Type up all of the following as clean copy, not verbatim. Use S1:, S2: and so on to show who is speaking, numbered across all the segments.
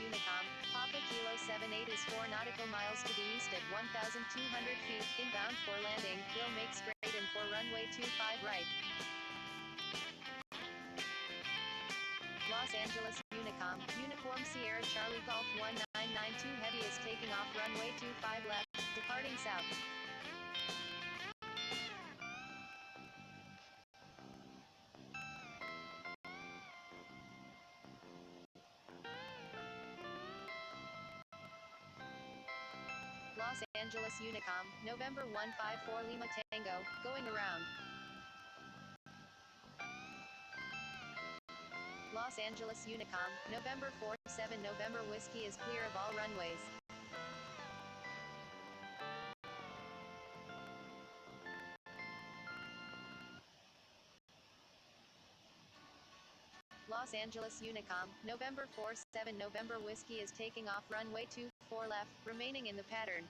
S1: Unicom, Papa Kilo 78 is 4 nautical miles to the east at 1,200 feet, inbound for landing, will make straight and for runway 25 right. Los Angeles Unicom, Uniform Sierra Charlie Golf 1992 Heavy is taking off runway 25 left, departing south. Los Angeles Unicom, November 154 Lima Tango, going around. Los Angeles Unicom, November 47 November Whiskey is clear of all runways. Los Angeles Unicom, November 47 November Whiskey is taking off runway 24 left, remaining in the pattern.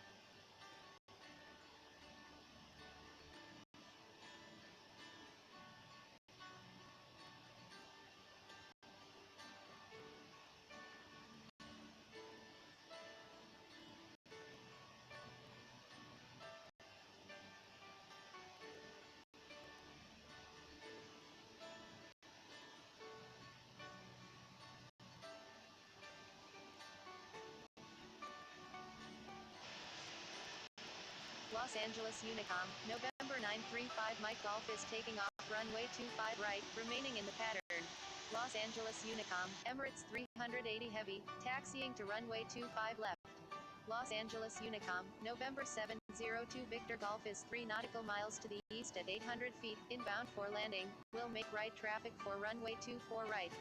S1: Los Angeles Unicom, November 935 Mike Golf is taking off runway 25 right, remaining in the pattern. Los Angeles Unicom, Emirates 380 Heavy, taxiing to runway 25 left. Los Angeles Unicom, November 702 Victor Golf is 3 nautical miles to the east at 800 feet, inbound for landing, will make right traffic for runway 24 right.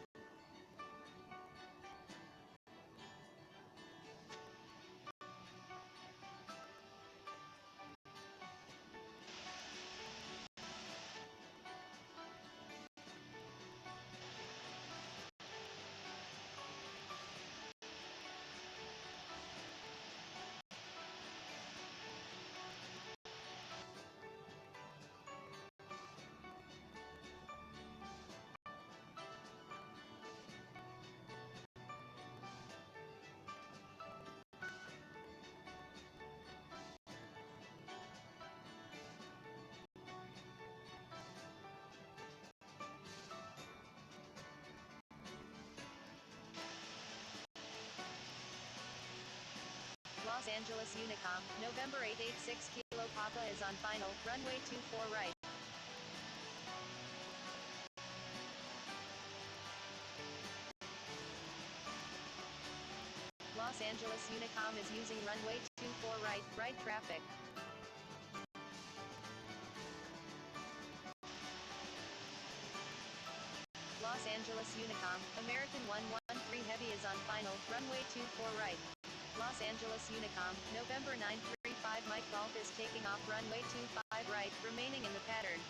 S1: Los Angeles Unicom, November 886 Kilo Papa is on final, runway 24 right. Los Angeles Unicom is using runway 24 right, right traffic. Los Angeles Unicom, American 113 Heavy is on final, runway 24 right. Los Angeles Unicom, November 935 Mike Golf is taking off runway 25 right, remaining in the pattern.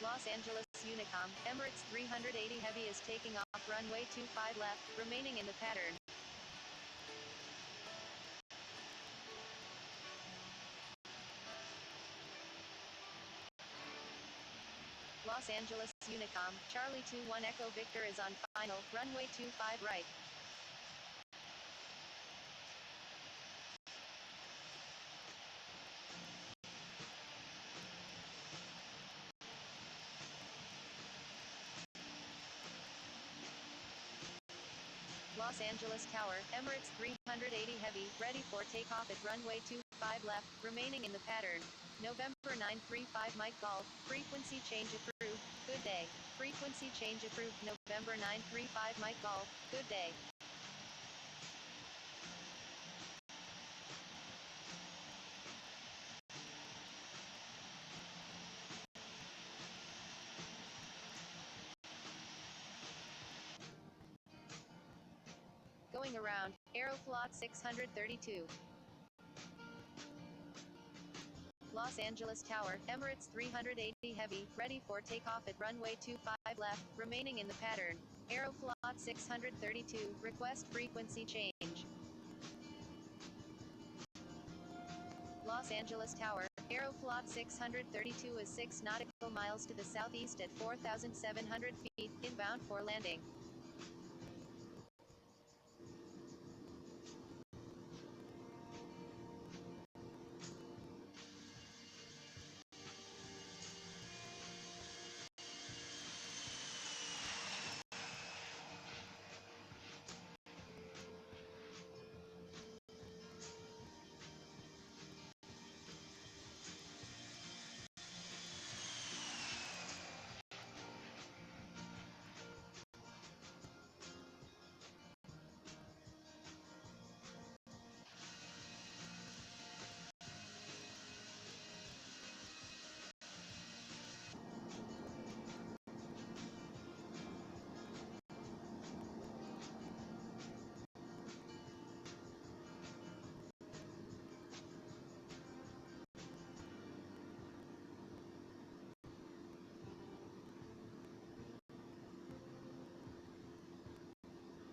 S1: Los Angeles Unicom, Emirates 380 Heavy is taking off runway 25 left, remaining in the pattern. Los Angeles Unicom, Charlie 21 Echo Victor is on final, runway 25 right. Los Angeles Tower, Emirates 380 Heavy, ready for takeoff at runway 25 left, remaining in the pattern. November 935 Mike Golf, frequency change approved, good Good day. Frequency change approved November 935 Mike Golf. Good day. Going around, Aeroflot 632. Los Angeles Tower, Emirates 380 Heavy, ready for takeoff at runway 25 left, remaining in the pattern. Aeroflot 632, request frequency change. Los Angeles Tower, Aeroflot 632 is 6 nautical miles to the southeast at 4,700 feet, inbound for landing.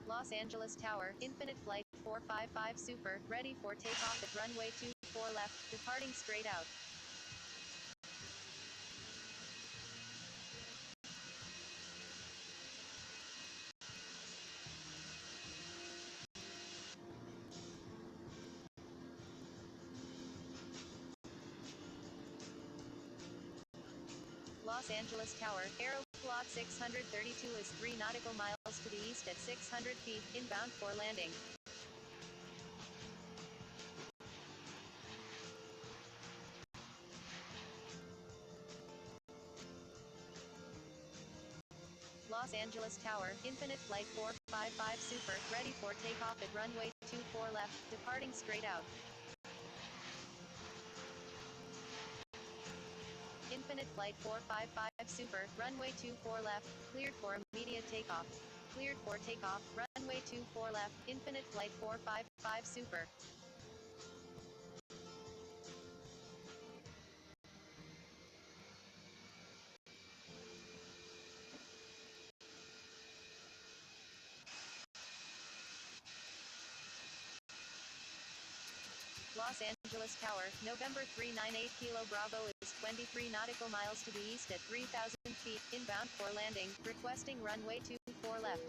S1: Los Angeles Tower, Infinite Flight 455 Super, ready for takeoff at runway 24 left, departing straight out. Los Angeles Tower, Aeroflot 632 is 3 nautical miles to the east at 600 feet, inbound for landing. Los Angeles Tower, Infinite Flight 455 Super, ready for takeoff at runway 24 left, departing straight out. Infinite Flight 455 Super, runway 24 left, cleared for immediate takeoff. Cleared for takeoff, runway 24 left, Infinite Flight 455 Super. Los Angeles Tower, November 398 Kilo Bravo is 23 nautical miles to the east at 3,000 feet, inbound for landing, requesting runway 24 left.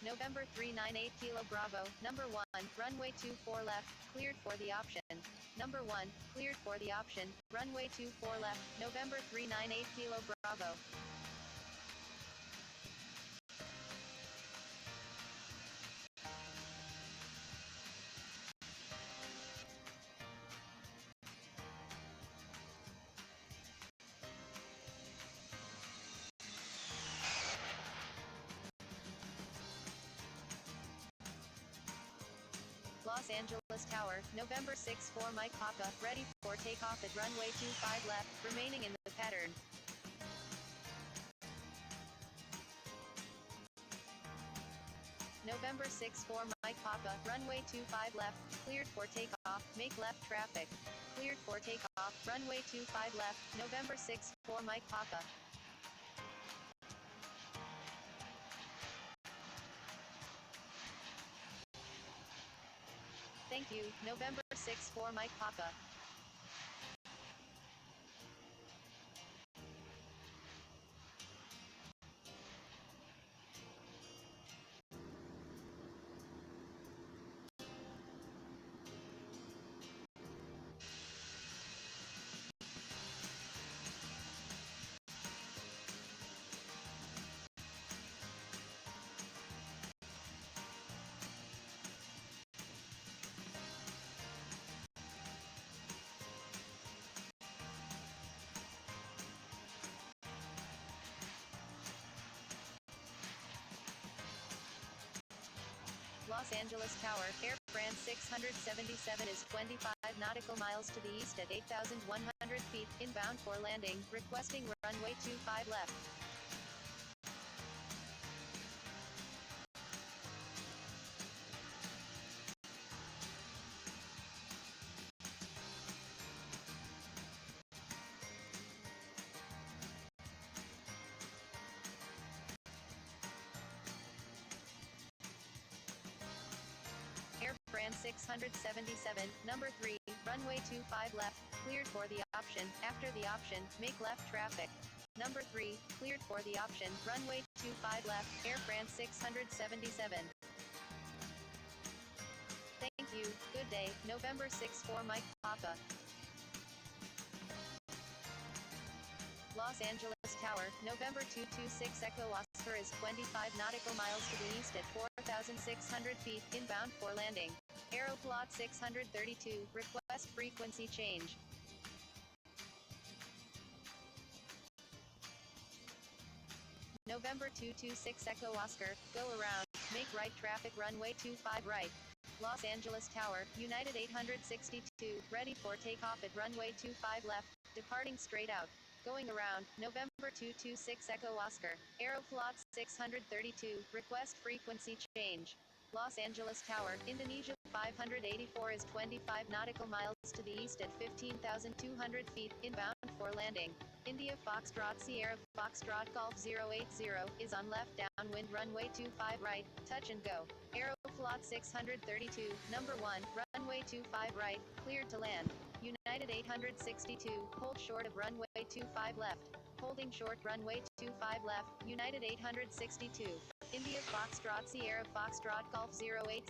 S1: November 398 Kilo Bravo, number 1, runway 24 left, cleared for the option. Number 1, cleared for the option, runway 24 left, November 398 Kilo Bravo. Los Angeles Tower, November 6-4 Mike Papa, ready for takeoff at runway 25 left, remaining in the pattern. November 6-4 Mike Papa, runway 25 left, cleared for takeoff, make left traffic. Cleared for takeoff, runway 25 left, November 6-4 Mike Papa. Thank you, November 6-4 Mike Papa. Los Angeles Tower, Air France 677 is 25 nautical miles to the east at 8,100 feet, inbound for landing, requesting runway 25 left. Air France 677, number 3, runway 25 left, cleared for the option. After the option, make left traffic. Number 3, cleared for the option, runway 25 left, Air France 677. Thank you, good day, November 6 for Mike Papa. Los Angeles Tower, November 226 Echo Oscar is 25 nautical miles to the east at 4,600 feet, inbound for landing. Aeroplot 632, request frequency change. November 226 Echo Oscar, go around, make right traffic runway 25 right. Los Angeles Tower, United 862, ready for takeoff at runway 25 left, departing straight out. Going around, November 226 Echo Oscar, Aeroflot 632, request frequency change. Los Angeles Tower, Indonesia 584 is 25 nautical miles to the east at 15,200 feet, inbound for landing. India Foxtrot Sierra Foxtrot Golf 080 is on left downwind runway 25 right, touch and go. Aeroflot 632, number 1, runway 25 right, cleared to land. United 862, hold short of runway 25 left. Holding short runway 25 left, United 862. India Foxtrot Sierra Foxtrot Golf 080,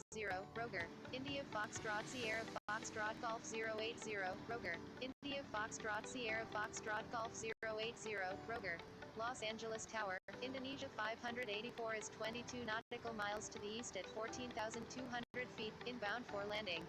S1: Roger. India Foxtrot Sierra Foxtrot Golf 080, Roger. India Foxtrot Sierra Foxtrot Golf 080, Roger. Los Angeles Tower, Indonesia 584 is 22 nautical miles to the east at 14,200 feet, inbound for landing.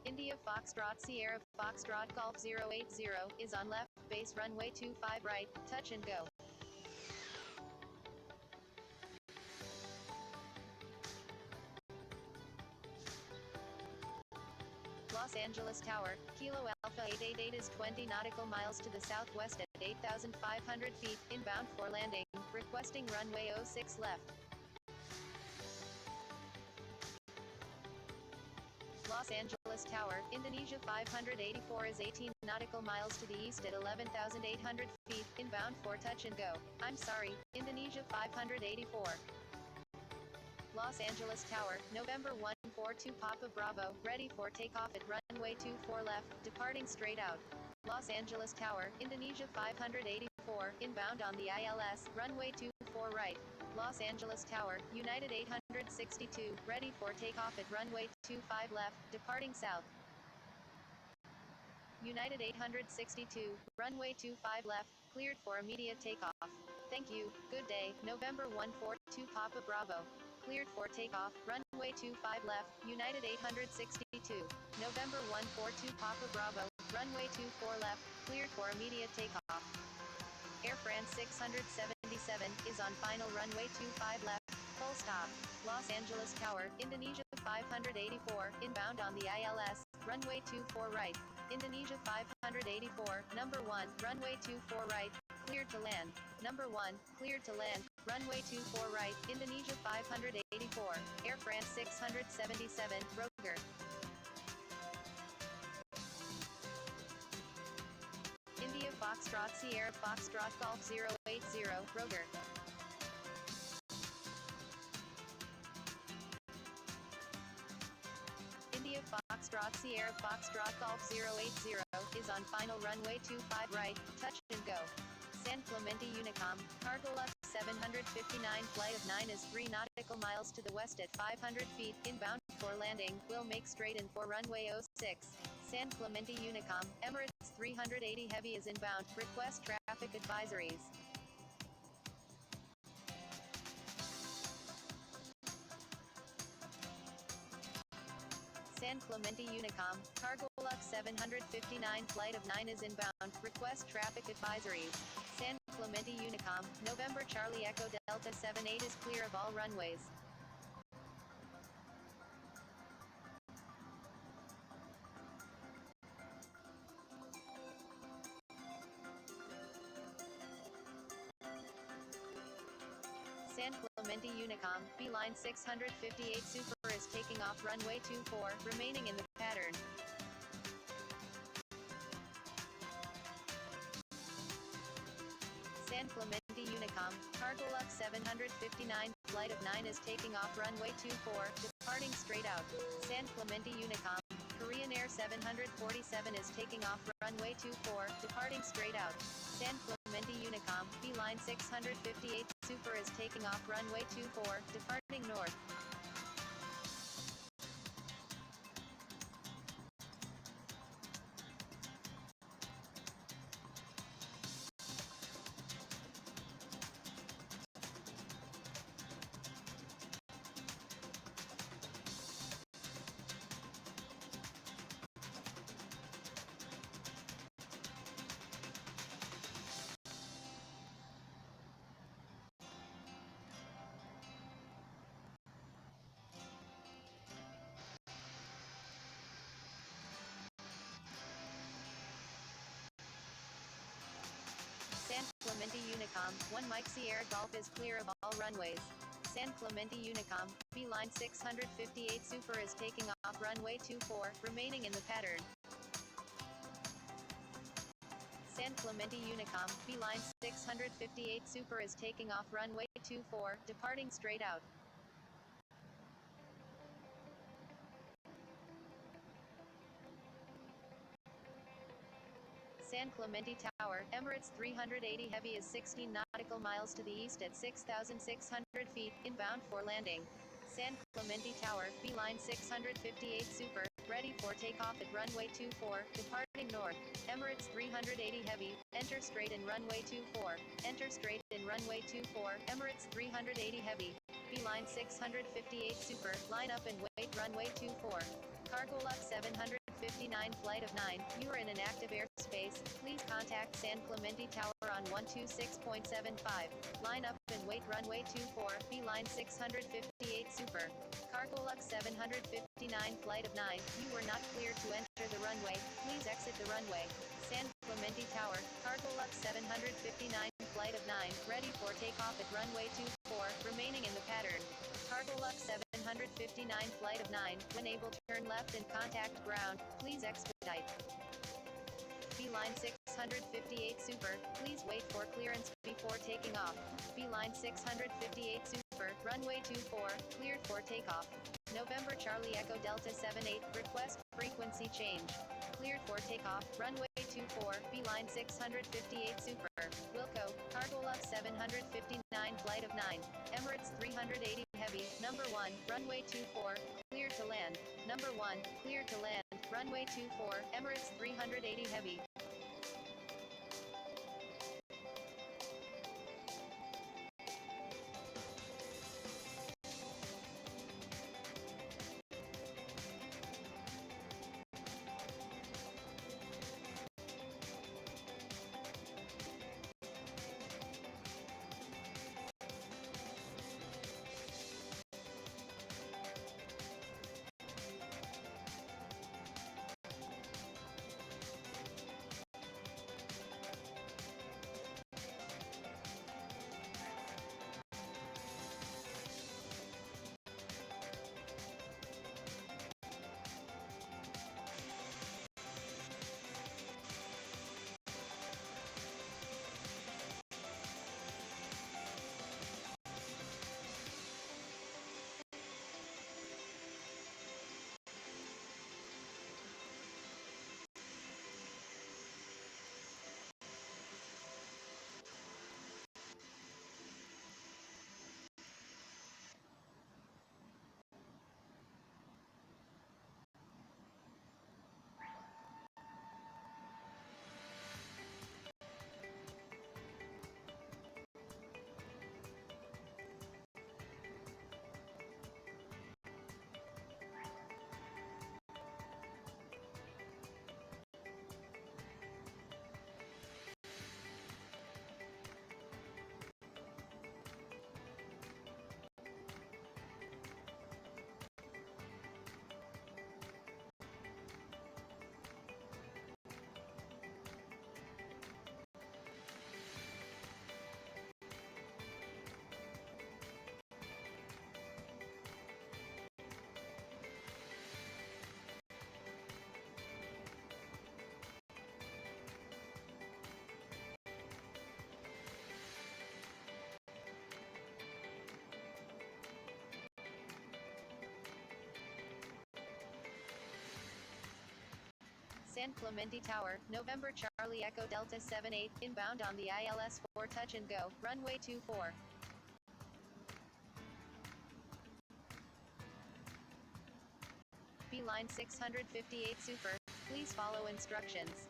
S1: India Foxtrot Sierra Foxtrot Golf 080 is on left base runway 25 right, touch and go. Los Angeles Tower, Kilo Alpha 888 is 20 nautical miles to the southwest at 8,500 feet, inbound for landing, requesting runway 06 left. Los Angeles Tower, Indonesia 584 is 18 nautical miles to the east at 11,800 feet, inbound for touch and go. I'm sorry, Indonesia 584. Los Angeles Tower, November 142 Papa Bravo, ready for takeoff at runway 24 left, departing straight out. Los Angeles Tower, Indonesia 584, inbound on the ILS, runway 24 right. Los Angeles Tower, United 862, ready for takeoff at runway 25 left, departing south. United 862, runway 25 left, cleared for immediate takeoff. Thank you, good day, November 142 Papa Bravo. Cleared for takeoff, runway 25 left, United 862. November 142 Papa Bravo, runway 24 left, cleared for immediate takeoff. Air France 677 is on final runway 25 left, full stop. Los Angeles Tower, Indonesia 584, inbound on the ILS, runway 24 right. Indonesia 584, number 1, runway 24 right, cleared to land. Number 1, cleared to land, runway 24 right, Indonesia 584, Air France 677, Roger. India Foxtrot Sierra Foxtrot Golf 080, Roger. India Foxtrot Sierra Foxtrot Golf 080 is on final runway 25 right, touch and go. San Clemente Unicom, cargo left 759 flight of 9 is 3 nautical miles to the west at 500 feet, inbound for landing, will make straight in for runway 06. San Clemente Unicom, Emirates 380 Heavy is inbound. Request traffic advisories. San Clemente Unicom, Cargo Lux 759 Flight of 9 is inbound. Request traffic advisories. San Clemente Unicom, November Charlie Echo Delta 78 is clear of all runways. San Clemente Unicom, Beeline 658 Super is taking off runway 24, remaining in the pattern. San Clemente Unicom, Cargo Lux 759 Flight of 9 is taking off runway 24, departing straight out. San Clemente Unicom, Korean Air 747 is taking off runway 24, departing straight out. San Clemente Unicom, Beeline 658 Super is taking off runway 24, departing north. San Clemente Unicom, 1 Mike Sierra Golf is clear of all runways. San Clemente Unicom, Beeline 658 Super is taking off runway 24, remaining in the pattern. San Clemente Unicom, Beeline 658 Super is taking off runway 24, departing straight out. San Clemente Tower, Emirates 380 Heavy is 16 nautical miles to the east at 6,600 feet, inbound for landing. San Clemente Tower, Beeline 658 Super, ready for takeoff at runway 24, departing north. Emirates 380 Heavy, enter straight in runway 24, enter straight in runway 24, Emirates 380 Heavy, Beeline 658 Super, line up and wait runway 24. Cargo Lux 759 Flight of 9, you are in an active airspace, please contact San Clemente Tower on 126.75. Line up and wait runway 24, Beeline 658 Super. Cargo Lux 759 Flight of 9, you were not cleared to enter the runway, please exit the runway. San Clemente Tower, Cargo Lux 759 Flight of 9, ready for takeoff at runway 24, remaining in the pattern. Cargo Lux 759 Flight of 9, when able turn left and contact ground, please expedite. Beeline 658 Super, please wait for clearance before taking off. Beeline 658 Super, runway 24, cleared for takeoff. November Charlie Echo Delta 78, request frequency change. Cleared for takeoff, runway 24, Beeline 658 Super. Wilco, Cargo Lux 759 Flight of 9, Emirates 380 Heavy, number 1, runway 24, cleared to land. Number 1, cleared to land, runway 24, Emirates 380 Heavy. San Clemente Tower, November Charlie Echo Delta 78, inbound on the ILS 4 touch and go, runway 24. Beeline 658 Super, please follow instructions.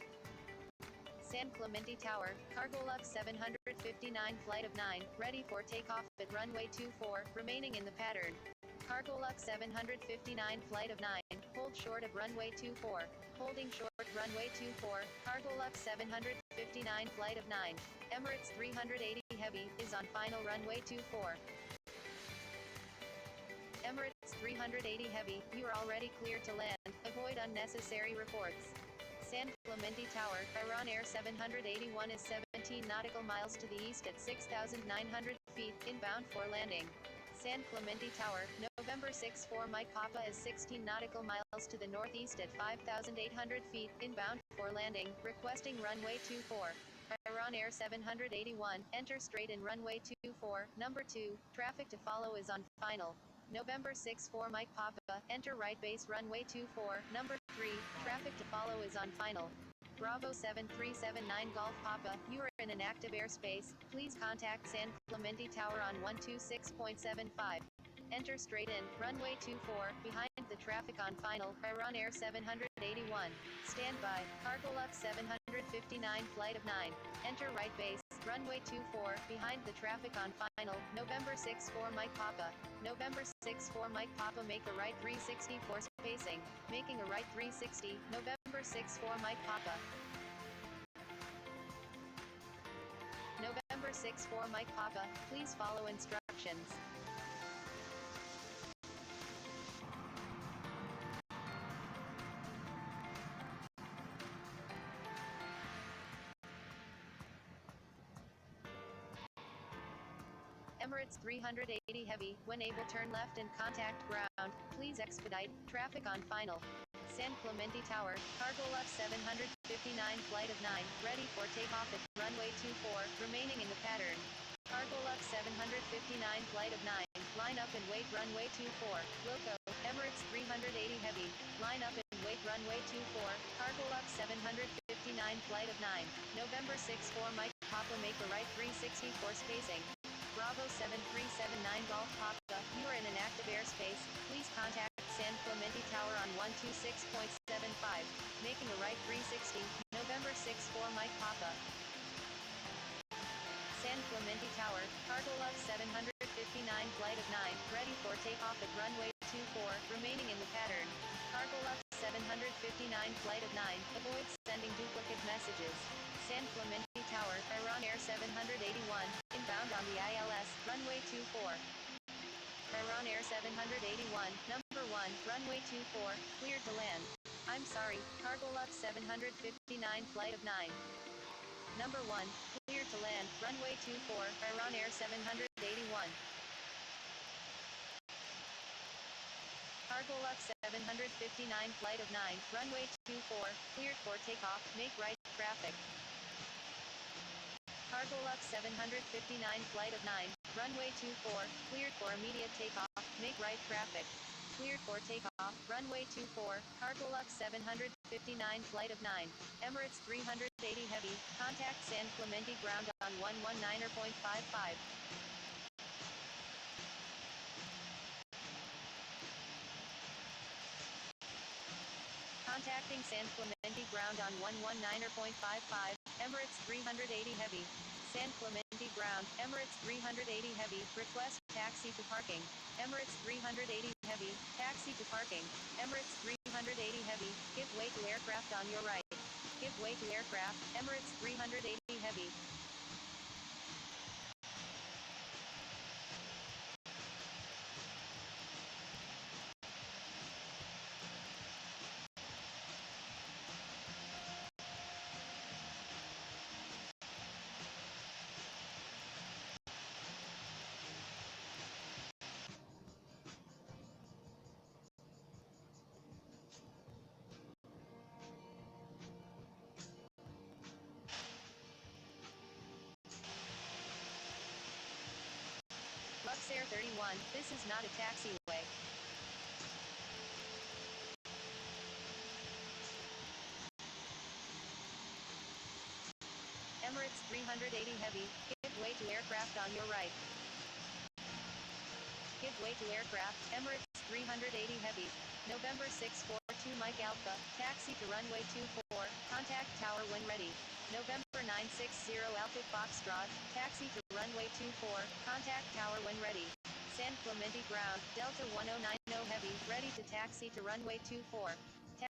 S1: San Clemente Tower, Cargo Lux 759 flight of 9, ready for takeoff at runway 24, remaining in the pattern. Cargo Lux 759 flight of 9, hold short of runway 24, holding short runway 24, Cargo Lux 759 flight of 9, Emirates 380 Heavy, is on final runway 24. Emirates 380 Heavy, you are already cleared to land, avoid unnecessary reports. San Clemente Tower, Iran Air 781 is 17 nautical miles to the east at 6,900 feet, inbound for landing. San Clemente Tower, November 64 Mike Papa is 16 nautical miles to the northeast at 5,800 feet, inbound for landing, requesting runway 24. Iran Air 781, enter straight in runway 24, number 2, traffic to follow is on final. November 64 Mike Papa, enter right base runway 24, number 3, traffic to follow is on final. Bravo 7379 Golf Papa, you are in an active airspace, please contact San Clemente Tower on 126.75. Enter straight in, runway 24, behind the traffic on final, Iran Air 781. Stand by, Cargo Lux 759 flight of 9. Enter right base, runway 24, behind the traffic on final, November 64 Mike Papa. November 64 Mike Papa, make a right 360 for spacing, making a right 360, November 64 Mike Papa. November 64 Mike Papa, please follow instructions. Emirates 380 Heavy, when able turn left and contact ground, please expedite, traffic on final. San Clemente Tower, Cargo Lux 759 flight of 9, ready for takeoff at runway 24, remaining in the pattern. Cargo Lux 759 flight of 9, line up and wait runway 24, Wilco, Emirates 380 Heavy, line up and wait runway 24, Cargo Lux 759 flight of 9, November 64 Mike Papa, make a right 360 for spacing. Bravo 7379 Golf Papa, you are in an active airspace, please contact San Clemente Tower on 126.75, making a right 360, November 64 Mike Papa. San Clemente Tower, Cargo Lux 759 flight of 9, ready for takeoff at runway 24, remaining in the pattern. Cargo Lux 759 flight of 9, avoid sending duplicate messages. San Clemente Tower, Iran Air 781, inbound on the ILS, runway 24. Iran Air 781, number 1, runway 24, cleared to land. I'm sorry, Cargo Lux 759 flight of 9. Number 1, cleared to land, runway 24, Iran Air 781. Cargo Lux 759 flight of 9, runway 24, cleared for takeoff, make right traffic. Cargo Lux 759 flight of 9, runway 24, cleared for immediate takeoff, make right traffic. Cleared for takeoff, runway 24, Cargo Lux 759 flight of 9, Emirates 380 Heavy, contact San Clemente ground on 119.55. Contacting San Clemente ground on 119.55, Emirates 380 Heavy. San Clemente ground, Emirates 380 Heavy, request taxi to parking. Emirates 380 Heavy, taxi to parking. Emirates 380 Heavy, give way to aircraft on your right. Give way to aircraft, Emirates 380 Heavy. Air 31, this is not a taxiway. Emirates 380 Heavy, give way to aircraft on your right. Give way to aircraft, Emirates 380 Heavy. November 642 Mike Alpha, taxi to runway 24, contact tower when ready. November 960 Alpha Foxtrot, taxi to runway 24, contact tower when ready. San Clemente ground, Delta 1090 Heavy, ready to taxi to runway 24.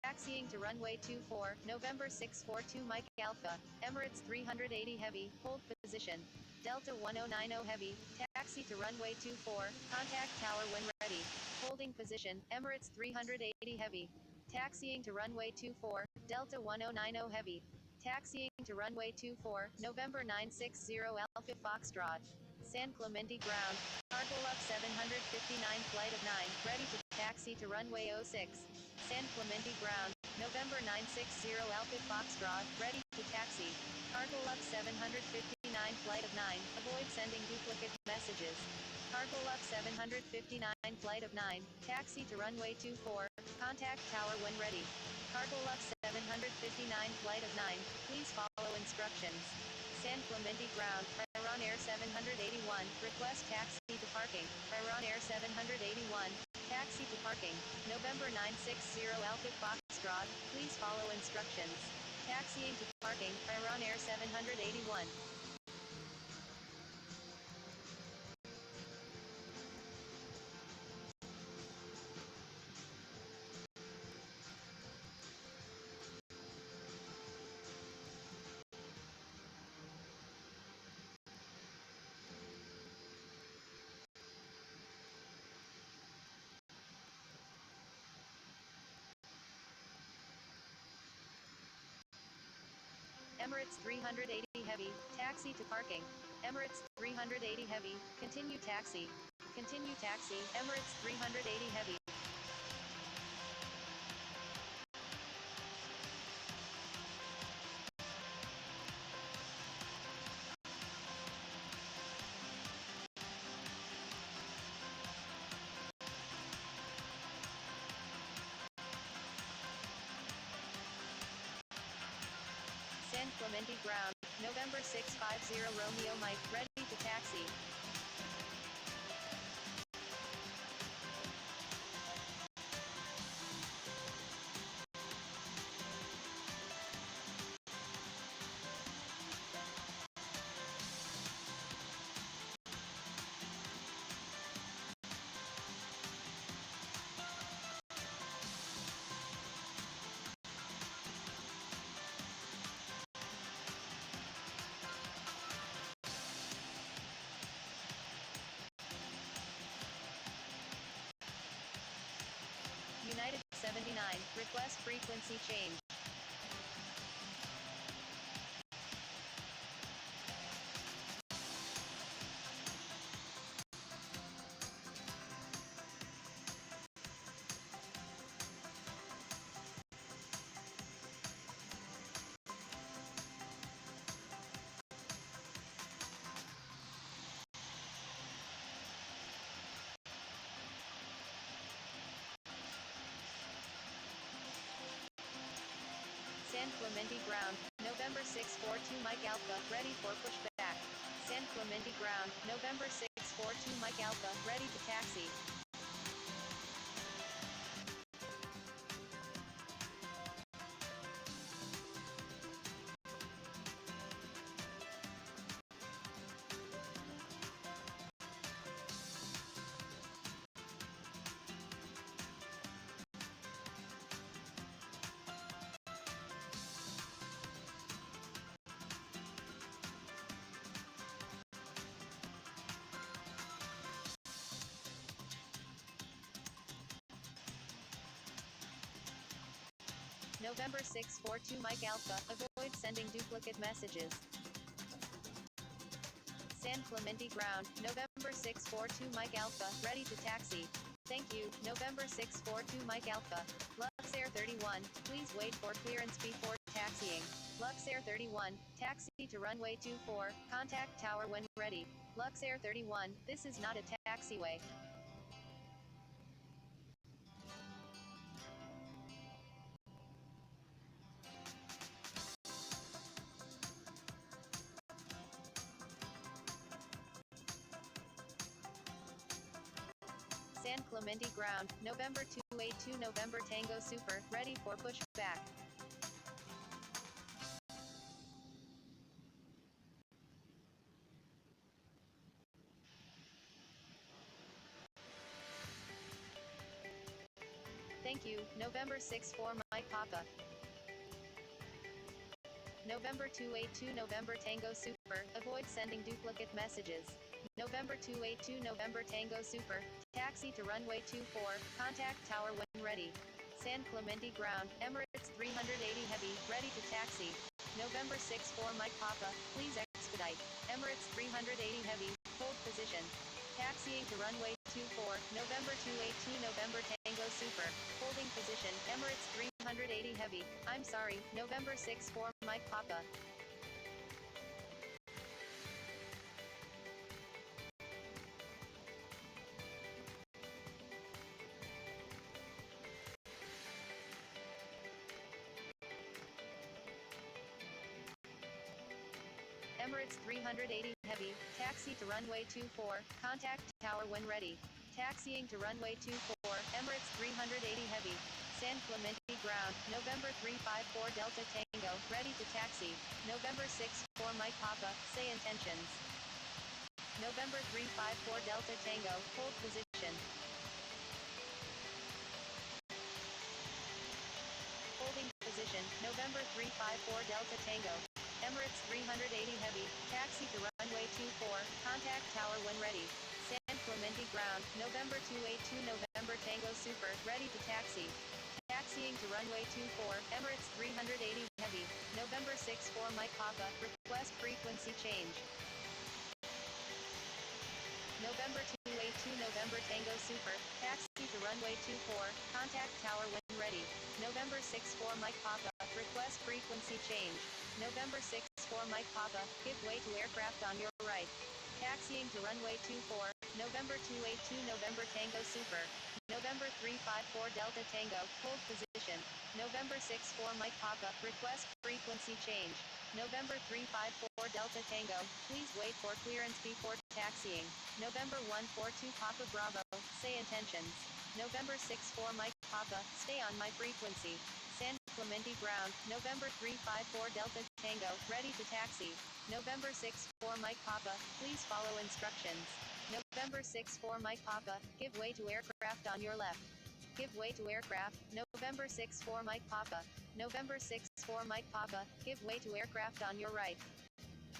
S1: Taxiing to runway 24, November 642 Mike Alpha, Emirates 380 Heavy, hold position. Delta 1090 Heavy, taxi to runway 24, contact tower when ready. Holding position, Emirates 380 Heavy. Taxiing to runway 24, Delta 1090 Heavy. Taxiing to runway 24, November 960 Alpha Foxtrot. San Clemente ground, Cargo Love 759 flight of 9, ready to taxi to runway 06. San Clemente ground, November 960 Alpha Foxtrot, ready to taxi. Cargo Love 759 flight of 9, avoid sending duplicate messages. Cargo Love 759 flight of 9, taxi to runway 24, contact tower when ready. Cargo Love 759 flight of 9, please follow instructions. San Clemente ground, Iran Air 781, request taxi to parking. Iran Air 781, taxi to parking. November 960 Alpha Foxtrot, please follow instructions. Taxiing to parking, Iran Air 781. Emirates 380 Heavy, taxi to parking. Emirates 380 Heavy, continue taxi. Continue taxi, Emirates 380 Heavy. San Clemente ground, November 650 Romeo Mike, ready to taxi. United 79, request frequency change. San Clemente ground, November 642 Mike Alpha, ready for pushback. San Clemente ground, November 642 Mike Alpha, ready to taxi. November 642 Mike Alpha, avoid sending duplicate messages. San Clemente ground, November 642 Mike Alpha, ready to taxi. Thank you, November 642 Mike Alpha. Lux Air 31, please wait for clearance before taxiing. Lux Air 31, taxi to runway 24, contact tower when ready. Lux Air 31, this is not a taxiway. San Clemente ground, November 282 November Tango Super, ready for pushback. Thank you, November 64 Mike Papa. November 282 November Tango Super, avoid sending duplicate messages. November 282 November Tango Super, taxi to runway 24, contact tower when ready. San Clemente ground, Emirates 380 Heavy, ready to taxi. November 64 Mike Papa, please expedite. Emirates 380 Heavy, hold position. Taxiing to runway 24, November 282 November Tango Super, holding position, Emirates 380 Heavy, I'm sorry, November 64 Mike Papa. Emirates 380 Heavy, taxi to runway 24, contact tower when ready. Taxiing to runway 24, Emirates 380 Heavy, San Clemente ground, November 354 Delta Tango, ready to taxi. November 64 Mike Papa, say intentions. November 354 Delta Tango, hold position. Holding position, November 354 Delta Tango. Emirates 380 Heavy, taxi to runway 24, contact tower when ready. San Clemente ground, November 282 November Tango Super, ready to taxi. Taxiing to runway 24, Emirates 380 Heavy, November 64 Mike Papa, request frequency change. November 282 November Tango Super, taxi to runway 24, contact tower when ready. November 64 Mike Papa, request frequency change. November 64 Mike Papa, give way to aircraft on your right. Taxiing to runway 24, November 282 November Tango Super. November 354 Delta Tango, hold position. November 64 Mike Papa, request frequency change. November 354 Delta Tango, please wait for clearance before taxiing. November 142 Papa Bravo, say intentions. November 64 Mike Papa, stay on my frequency. San Clemente ground, November 354 Delta Tango, ready to taxi. November 64 Mike Papa, please follow instructions. November 64 Mike Papa, give way to aircraft on your left. Give way to aircraft, November 64 Mike Papa. November 64 Mike Papa, give way to aircraft on your right.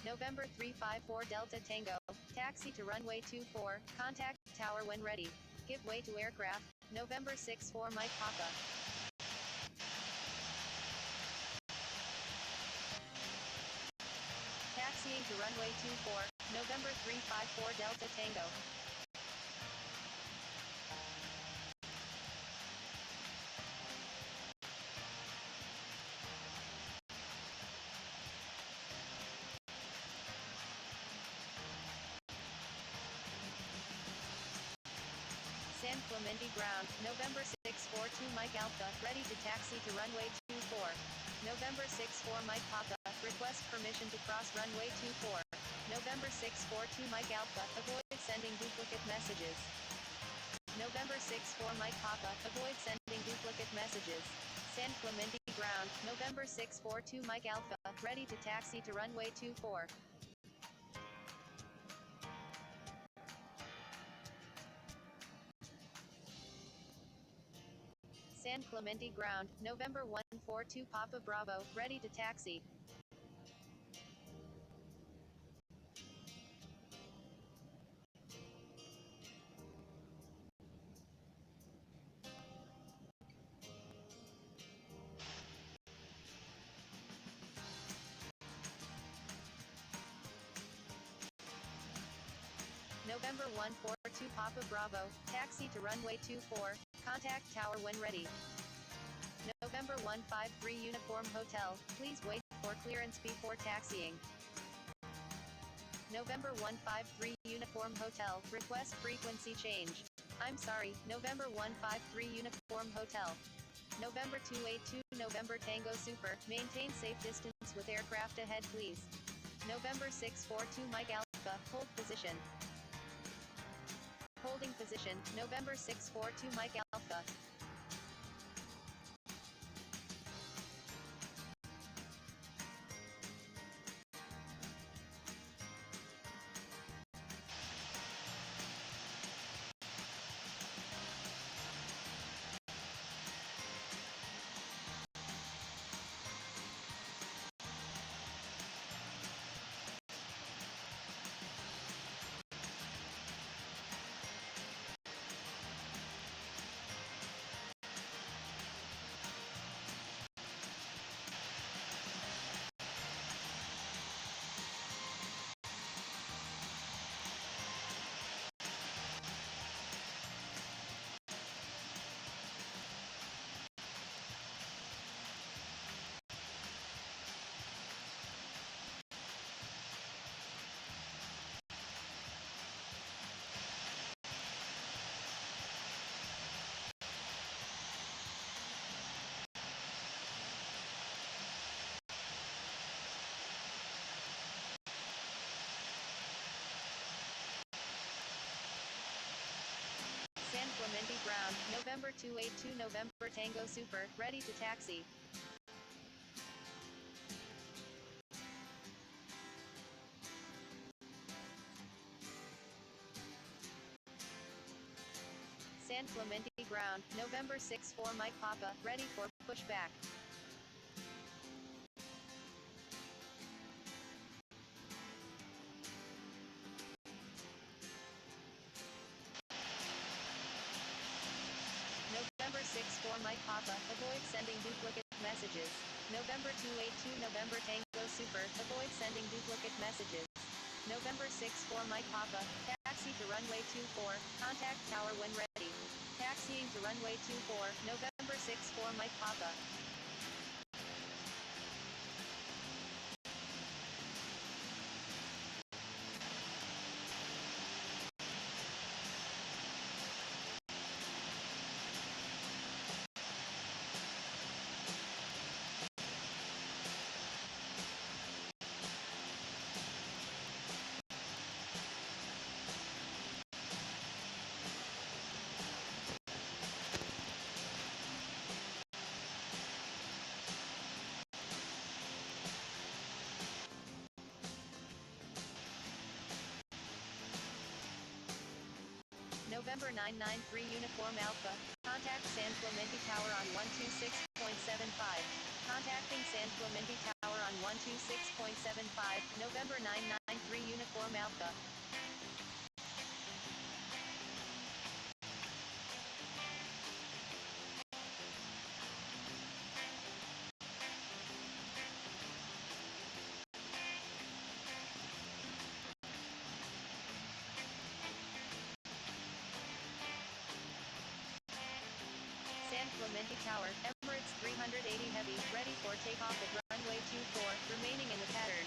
S1: November 354 Delta Tango, taxi to runway 24, contact tower when ready. Give way to aircraft, November 64 Mike Papa. Taxiing to runway 24, November 354 Delta Tango. San Clemente ground, November 642 Mike Alpha, ready to taxi to runway 24. November 64 Mike Papa, request permission to cross runway 24. November 642 Mike Alpha, avoid sending duplicate messages. November 64 Mike Papa, avoid sending duplicate messages. San Clemente ground, November 642 Mike Alpha, ready to taxi to runway 24. San Clemente ground, November 142 Papa Bravo, ready to taxi. November 142 Papa Bravo, taxi to runway 24, contact tower when ready. November 153 Uniform Hotel, please wait for clearance before taxiing. November 153 Uniform Hotel, request frequency change. I'm sorry, November 153 Uniform Hotel. November 282 November Tango Super, maintain safe distance with aircraft ahead please. November 642 Mike Alpha, hold position. Holding position, November 642 Mike Alpha. San Clemente Ground, November 282 November Tango Super, ready to taxi. San Clemente Ground, November 64 Mike Papa, ready for pushback. November 64 Mike Papa, avoid sending duplicate messages. November 282 November Tango Super, avoid sending duplicate messages. November 64 Mike Papa, taxi to runway 24, contact tower when ready. Taxiing to runway 24, November 64 Mike Papa. November 993 Uniform Alpha, contact San Clemente Tower on 126.75. Contacting San Clemente Tower on 126.75, November 993 Uniform Alpha. San Clemente Tower, Emirates 380 Heavy, ready for takeoff at runway 24, remaining in the pattern.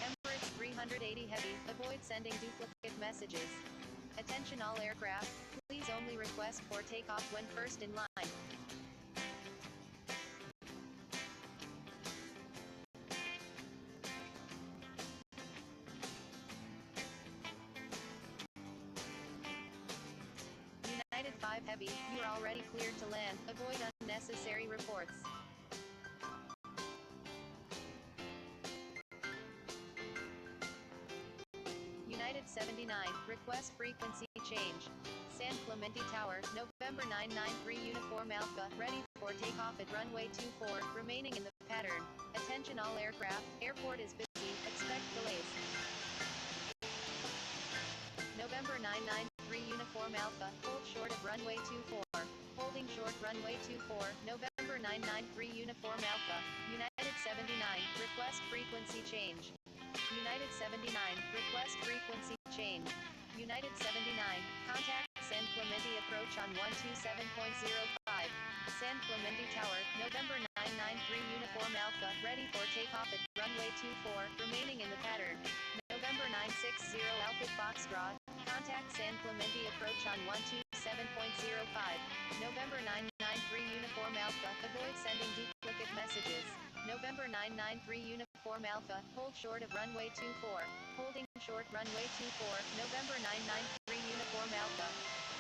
S1: Emirates 380 Heavy, avoid sending duplicate messages. Attention all aircraft, please only request for takeoff when first in line. United 5 Heavy, you are already cleared to land, avoid unnecessary reports. United 79, request frequency change. San Clemente Tower, November 993 Uniform Alpha, ready for takeoff at runway 24, remaining in the pattern. Attention all aircraft, airport is busy, expect delays. November 993 Uniform Alpha, hold short of runway 24. Holding short runway 24, November 993 Uniform Alpha. United 79, request frequency change. United 79, request frequency change. United 79, contact San Clemente approach on 127.05. San Clemente Tower, November 993 Uniform Alpha, ready for takeoff at runway 24, remaining in the pattern. November 960 Alpha Foxtrot, contact San Clemente approach on 127.05. November 993 Uniform Alpha, avoid sending duplicate messages. November November 993 Uniform Alpha, hold short of runway 24. Holding short runway 24, November 993 Uniform Alpha.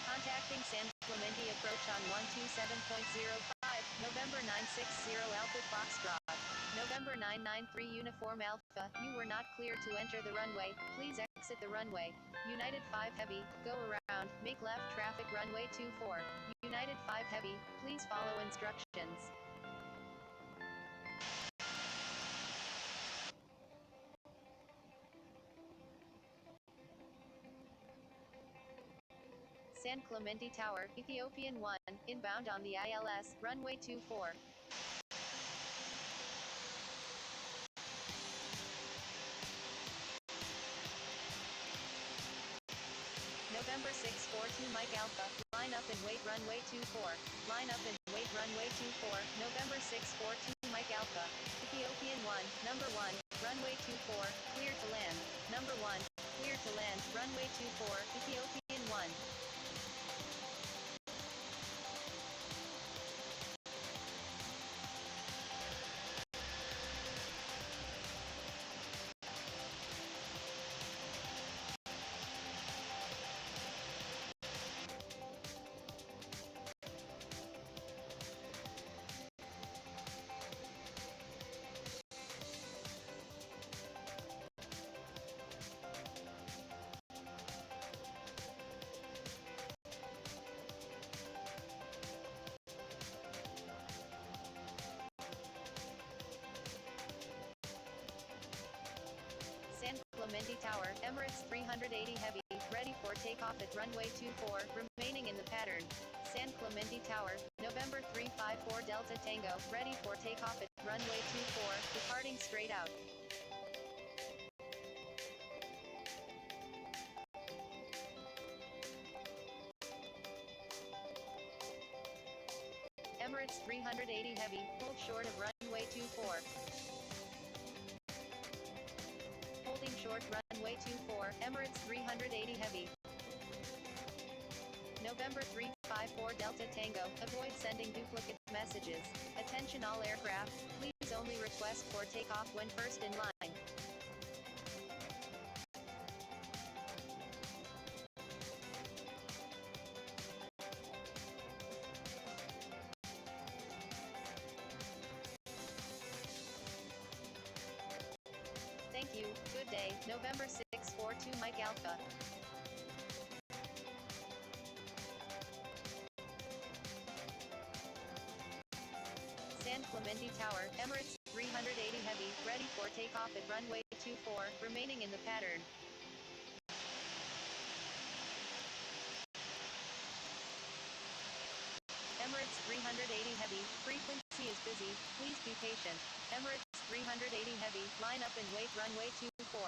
S1: Contacting San Clemente approach on 127.05, November 960 Alpha Foxtrot. November 993 Uniform Alpha, you were not cleared to enter the runway, please exit the runway. United 5 Heavy, go around, make left traffic runway 24. United 5 Heavy, please follow instructions. San Clemente Tower, Ethiopian 1, inbound on the ILS, runway 24. November 642 Mike Alpha, line up and wait runway 24. Line up and wait runway 24, November 642 Mike Alpha. Ethiopian 1, number 1, runway 24, clear to land. Number 1, clear to land, runway 24, Ethiopian 1. San Clemente Tower, Emirates 380 Heavy, ready for takeoff at runway 24, remaining in the pattern. San Clemente Tower, November 354 Delta Tango, ready for takeoff at runway 24, departing straight out. Emirates 380 Heavy, hold short of runway 24. Holding short runway 24, Emirates 380 Heavy. November 354 Delta Tango, avoid sending duplicate messages. Attention all aircraft, please only request for takeoff when first in line. Thank you, good day, November 642 Mike Alpha. San Clemente Tower, Emirates 380 Heavy, ready for takeoff at runway 24, remaining in the pattern. Emirates 380 Heavy, frequency is busy, please be patient. Emirates 380 Heavy, line up and wait runway 24.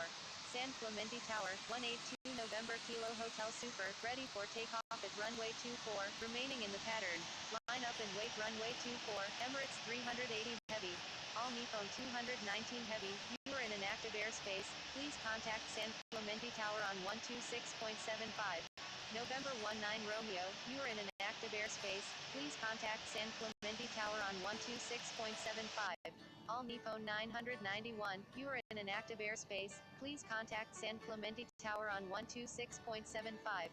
S1: San Clemente Tower, 182 November Kilo Hotel Super, ready for takeoff at runway 24, remaining in the pattern. Line up and wait runway 24, Emirates 380 Heavy. All Nippon 219 Heavy, you are in an active airspace, please contact San Clemente Tower on 126.75. November 19 Romeo, you are in an active airspace, please contact San Clemente Tower on 126.75. All Nippon 991, you are in an active airspace, please contact San Clemente Tower on 126.75.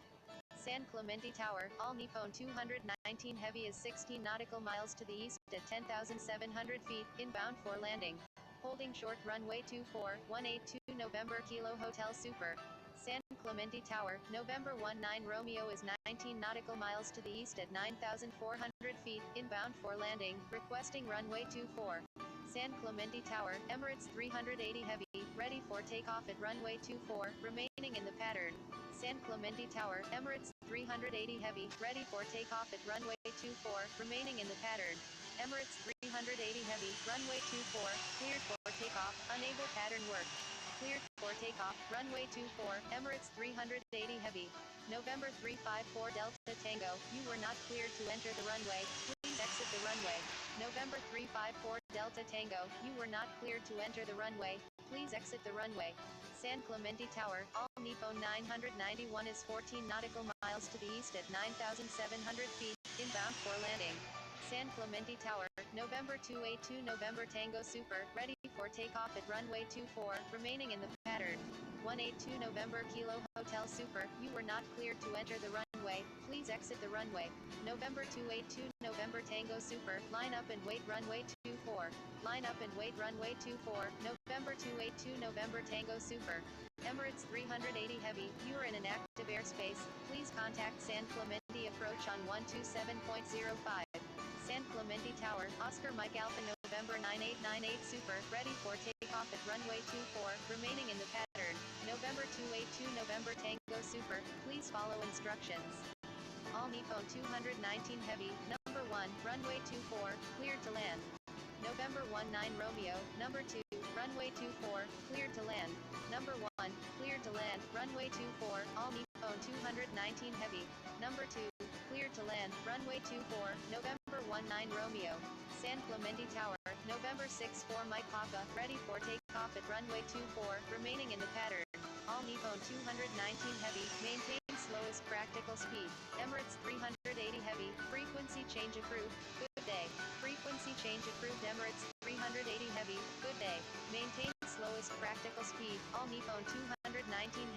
S1: San Clemente Tower, all Nippon 219 Heavy is 16 nautical miles to the east at 10,700 feet, inbound for landing. Holding short runway 24, 182 November Kilo Hotel Super. San Clemente Tower, November 19 Romeo is 19 nautical miles to the east at 9,400 feet, inbound for landing, requesting runway 24. San Clemente Tower, Emirates 380 Heavy, ready for takeoff at runway 24, remaining in the pattern. San Clemente Tower, Emirates 380 Heavy, ready for takeoff at runway 24, remaining in the pattern. Emirates 380 Heavy, runway 24, cleared for takeoff, unable pattern work. Cleared for takeoff, runway 24, Emirates 380 Heavy. November 354 Delta Tango, you were not cleared to enter the runway, please exit the runway. November 354 Delta Tango, you were not cleared to enter the runway, please exit the runway. San Clemente Tower, all Nippon 991 is 14 nautical miles to the east at 9,700 feet, inbound for landing. San Clemente Tower, November 282 November Tango Super, ready for takeoff at runway 24, remaining in the pattern. 182 November Kilo Hotel Super, you were not cleared to enter the runway, please exit the runway. November 282 November Tango Super, line up and wait runway 24. Line up and wait runway 24, November 282 November Tango Super. Emirates 380 Heavy, you are in an active airspace, please contact San Clemente approach on 127.05. San Clemente Tower, Oscar Mike Alpha November 9898 Super, ready for takeoff at runway 24, remaining in the pattern. November 282 November Tango Super, please follow instructions. All Nippon 219 Heavy, number 1, runway 24, cleared to land. November 19 Romeo, number 2, runway 24, cleared to land. Number 1, cleared to land, runway 24, all Nippon 219 Heavy. Number 2, cleared to land, runway 24, November 19 Romeo. San Clemente Tower, November 64 Mike Papa, ready for takeoff at runway 24, remaining in the pattern. All Nippon 219 Heavy, maintain slowest practical speed. Emirates 380 Heavy, frequency change approved, good day. Frequency change approved Emirates 380 Heavy, good day. Maintain slowest practical speed, all Nippon 219